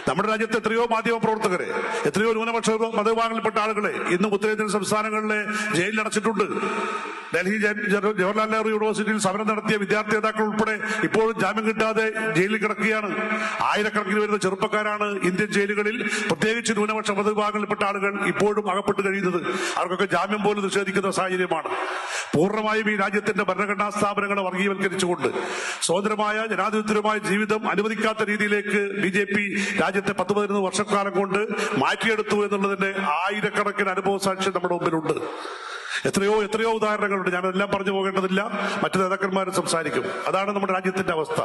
നമ്മുടെ രാജ്യത്ത് എത്രയോ മാധ്യമ പ്രവർത്തകരെ, എത്രയോ ന്യൂനപക്ഷ മതവിഭാഗങ്ങളിൽപ്പെട്ട ആളുകളെ ഇന്നും ഉത്തരേന്ത്യൻ സംസ്ഥാനങ്ങളിലെ ജയിലിൽ അടച്ചിട്ടുണ്ട്. ഡൽഹി ജവഹർലാൽ നെഹ്റു യൂണിവേഴ്സിറ്റിയിൽ സമരം നടത്തിയ വിദ്യാർത്ഥി നേതാക്കൾ ഉൾപ്പെടെ ഇപ്പോഴും ജാമ്യം കിട്ടാതെ ജയിലിൽ കിടക്കുകയാണ്. ആയിരക്കണക്കിന് വരുന്ന ചെറുപ്പക്കാരാണ് ഇന്ത്യൻ ജയിലുകളിൽ, പ്രത്യേകിച്ച് ന്യൂനപക്ഷ മതവിഭാഗങ്ങളിൽപ്പെട്ട ആളുകൾ ഇപ്പോഴും അകപ്പെട്ട് കഴിയുന്നത്. അവർക്കൊക്കെ ജാമ്യം പോലും നിഷേധിക്കുന്ന സാഹചര്യമാണ്. പൂർണ്ണമായും ഈ രാജ്യത്തിന്റെ ഭരണഘടനാ സ്ഥാപനങ്ങളെ വർഗീയവൽക്കരിച്ചുകൊണ്ട് സ്വതന്ത്രമായ ജനാധിപത്യപരമായ ജീവിതം അനുവദിക്കാത്ത രീതിയിലേക്ക് BJP രാജ്യത്തെ 10-15 വർഷക്കാലം കൊണ്ട് മാറ്റിയെടുത്തു എന്നുള്ളതിന്റെ ആയിരക്കണക്കിന് അനുഭവ സാക്ഷ്യം നമ്മുടെ മുമ്പിലുണ്ട്. എത്രയോ ഉദാഹരണങ്ങളുണ്ട്. ഞാനെല്ലാം പറഞ്ഞു പോകേണ്ടതില്ല, മറ്റു നേതാക്കന്മാരും സംസാരിക്കും. അതാണ് നമ്മുടെ രാജ്യത്തിന്റെ അവസ്ഥ.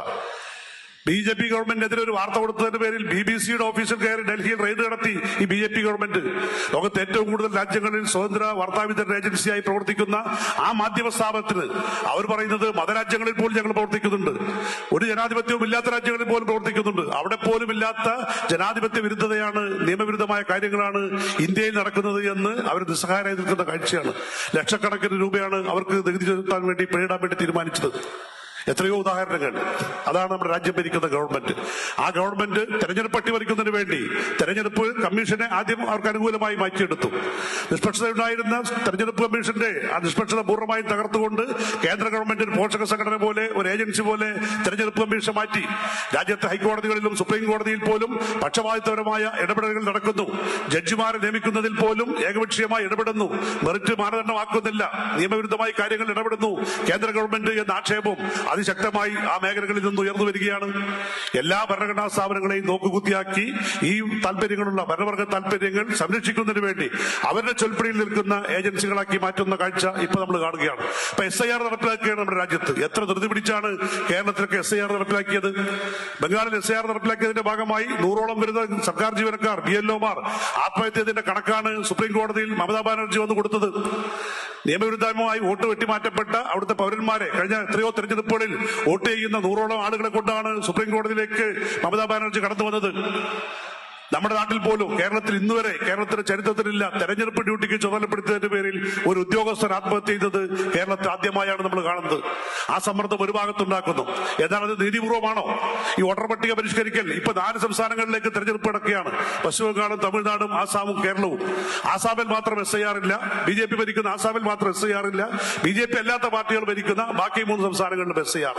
BJP ഗവൺമെന്റിനെതിരെ ഒരു വാർത്ത കൊടുത്തതിന്റെ പേരിൽ BBC-യുടെ ഓഫീസിൽ കയറി ഡൽഹിയിൽ റെയ്ഡ് നടത്തി ഈ BJP ഗവൺമെന്റ്. ലോകത്തെ ഏറ്റവും കൂടുതൽ രാജ്യങ്ങളിൽ സ്വതന്ത്ര വാർത്താവിതരണ ഏജൻസിയായി പ്രവർത്തിക്കുന്ന ആ മാധ്യമ സ്ഥാപനത്തിന് അവർ പറയുന്നത് മതരാജ്യങ്ങളിൽ പോലും ഞങ്ങൾ പ്രവർത്തിക്കുന്നുണ്ട്, ഒരു ജനാധിപത്യവും ഇല്ലാത്ത രാജ്യങ്ങളിൽ പോലും പ്രവർത്തിക്കുന്നുണ്ട്, അവിടെ പോലും ഇല്ലാത്ത ജനാധിപത്യ വിരുദ്ധതയാണ്, നിയമവിരുദ്ധമായ കാര്യങ്ങളാണ് ഇന്ത്യയിൽ നടക്കുന്നത് എന്ന് അവർ നിസ്സഹായരായി നിൽക്കുന്ന കാഴ്ചയാണ്. ലക്ഷക്കണക്കിന് രൂപയാണ് അവർക്ക് നികുതി ചെലുത്താൻ വേണ്ടി പിഴയിടാൻ വേണ്ടി തീരുമാനിച്ചത്. എത്രയോ ഉദാഹരണങ്ങൾ. അതാണ് നമ്മുടെ രാജ്യം ഭരിക്കുന്ന ഗവൺമെന്റ്. ആ ഗവൺമെന്റ് തെരഞ്ഞെടുപ്പ് അട്ടിമറിക്കുന്നതിന് വേണ്ടി തെരഞ്ഞെടുപ്പ് കമ്മീഷനെ ആദ്യം അവർക്ക് അനുകൂലമായി മാറ്റിയെടുത്തു. നിഷ്പക്ഷതയുണ്ടായിരുന്ന തെരഞ്ഞെടുപ്പ് കമ്മീഷന്റെ ആ നിഷ്പക്ഷത പൂർണ്ണമായും തകർത്തുകൊണ്ട് കേന്ദ്ര ഗവൺമെന്റ് പോഷക സംഘടന പോലെ, ഒരു ഏജൻസി പോലെ തെരഞ്ഞെടുപ്പ് കമ്മീഷൻ മാറ്റി. രാജ്യത്തെ ഹൈക്കോടതികളിലും സുപ്രീം കോടതിയിൽ പോലും പക്ഷപാതിത്വപരമായ ഇടപെടലുകൾ നടക്കുന്നു. ജഡ്ജിമാരെ നിയമിക്കുന്നതിൽ പോലും ഏകപക്ഷീയമായി ഇടപെടുന്നു, മെറിറ്റ് മാനദണ്ഡമാക്കുന്നില്ല, നിയമവിരുദ്ധമായി കാര്യങ്ങൾ ഇടപെടുന്നു കേന്ദ്ര ഗവൺമെന്റ് എന്ന ആക്ഷേപം അതിശക്തമായി ആ മേഖലകളിൽ നിന്ന് ഉയർന്നു വരികയാണ്. എല്ലാ ഭരണഘടനാ സ്ഥാപനങ്ങളെയും നോക്കുകുത്തിയാക്കി ഈ താല്പര്യങ്ങളുള്ള ഭരണവർഗ താല്പര്യങ്ങൾ സംരക്ഷിക്കുന്നതിന് വേണ്ടി അവരുടെ ചൊൽപ്പടിയിൽ നിൽക്കുന്ന ഏജൻസികളാക്കി മാറ്റുന്ന കാഴ്ച ഇപ്പൊ നമ്മൾ കാണുകയാണ്. ഇപ്പൊ SIR നടപ്പിലാക്കുകയാണ് നമ്മുടെ രാജ്യത്ത്. എത്ര ധൃതി പിടിച്ചാണ് കേരളത്തിലൊക്കെ SIR നടപ്പിലാക്കിയത്. ബംഗാളിൽ SIR നടപ്പിലാക്കിയതിന്റെ ഭാഗമായി 100ഓളം വരുന്ന സർക്കാർ ജീവനക്കാർ, BLOമാർ ആത്മഹത്യത്തിന്റെ കണക്കാണ് സുപ്രീം കോടതിയിൽ മമതാ ബാനർജി വന്ന് കൊടുത്തത്. നിയമവിരുദ്ധമായി വോട്ട് വെട്ടിമാറ്റപ്പെട്ട അവിടുത്തെ പൗരന്മാരെ കഴിഞ്ഞ എത്രയോ തെരഞ്ഞെടുപ്പുകളിൽ വോട്ട് ചെയ്യുന്ന 100ഓളം ആളുകളെ കൊണ്ടാണ് സുപ്രീം കോടതിയിലേക്ക് മമതാ ബാനർജി കടന്നു വന്നത്. നമ്മുടെ നാട്ടിൽ പോലും കേരളത്തിൽ ഇന്നുവരെ, കേരളത്തിന്റെ ചരിത്രത്തിലില്ല, തെരഞ്ഞെടുപ്പ് ഡ്യൂട്ടിക്ക് ചുമതലപ്പെടുത്തിയതിന്റെ പേരിൽ ഒരു ഉദ്യോഗസ്ഥൻ ആത്മഹത്യ ചെയ്തത് കേരളത്തിൽ ആദ്യമായാണ് നമ്മൾ കാണുന്നത്. ആ സമ്മർദ്ദം ഒരു ഭാഗത്തുണ്ടാക്കുന്നു. എന്നാൽ അത് നീതിപൂർവമാണോ? ഈ വോട്ടർ പട്ടിക പരിഷ്കരിക്കൽ ഇപ്പൊ 4 സംസ്ഥാനങ്ങളിലേക്ക് തെരഞ്ഞെടുപ്പ് നടക്കുകയാണ്. പശ്ചിമബംഗാളും തമിഴ്നാടും ആസാമും കേരളവും. ആസാമിൽ മാത്രം SIR ഇല്ല. BJP ഭരിക്കുന്ന ആസാമിൽ മാത്രം SIR ഇല്ല. BJP അല്ലാത്ത പാർട്ടികൾ ഭരിക്കുന്ന ബാക്കി 3 സംസ്ഥാനങ്ങളിലും SIR.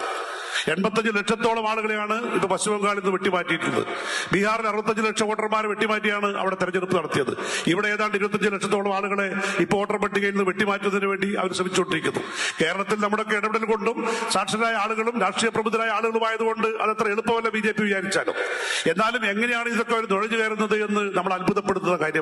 85 ലക്ഷത്തോളം ആളുകളെയാണ് ഇപ്പൊ പശ്ചിമബംഗാളിൽ നിന്ന് വെട്ടിമാറ്റിയിട്ടുള്ളത്. ബീഹാറിൽ 65 ലക്ഷം വോട്ടർമാരെ വെട്ടിമാറ്റിയാണ് അവിടെ തെരഞ്ഞെടുപ്പ് നടത്തിയത്. ഇവിടെ ഏതാണ്ട് 25 ലക്ഷത്തോളം ആളുകളെ ഇപ്പൊ വോട്ടർ പട്ടികയിൽ നിന്ന് വെട്ടിമാറ്റുന്നതിന് വേണ്ടി അവർ ശ്രമിച്ചുകൊണ്ടിരിക്കുന്നു. കേരളത്തിൽ നമ്മുടെ ഇടപെടൽ കൊണ്ടും സാക്ഷരരായ ആളുകളും രാഷ്ട്രീയ പ്രബുദ്ധരായ ആളുകളുമായതുകൊണ്ട് അതത്ര എളുപ്പമല്ല BJP വിചാരിച്ചാലും. എന്നാലും എങ്ങനെയാണ് ഇതൊക്കെ അവർ നുഴഞ്ഞു കയറുന്നത് എന്ന് നമ്മൾ അത്ഭുതപ്പെടുത്തുന്ന കാര്യം.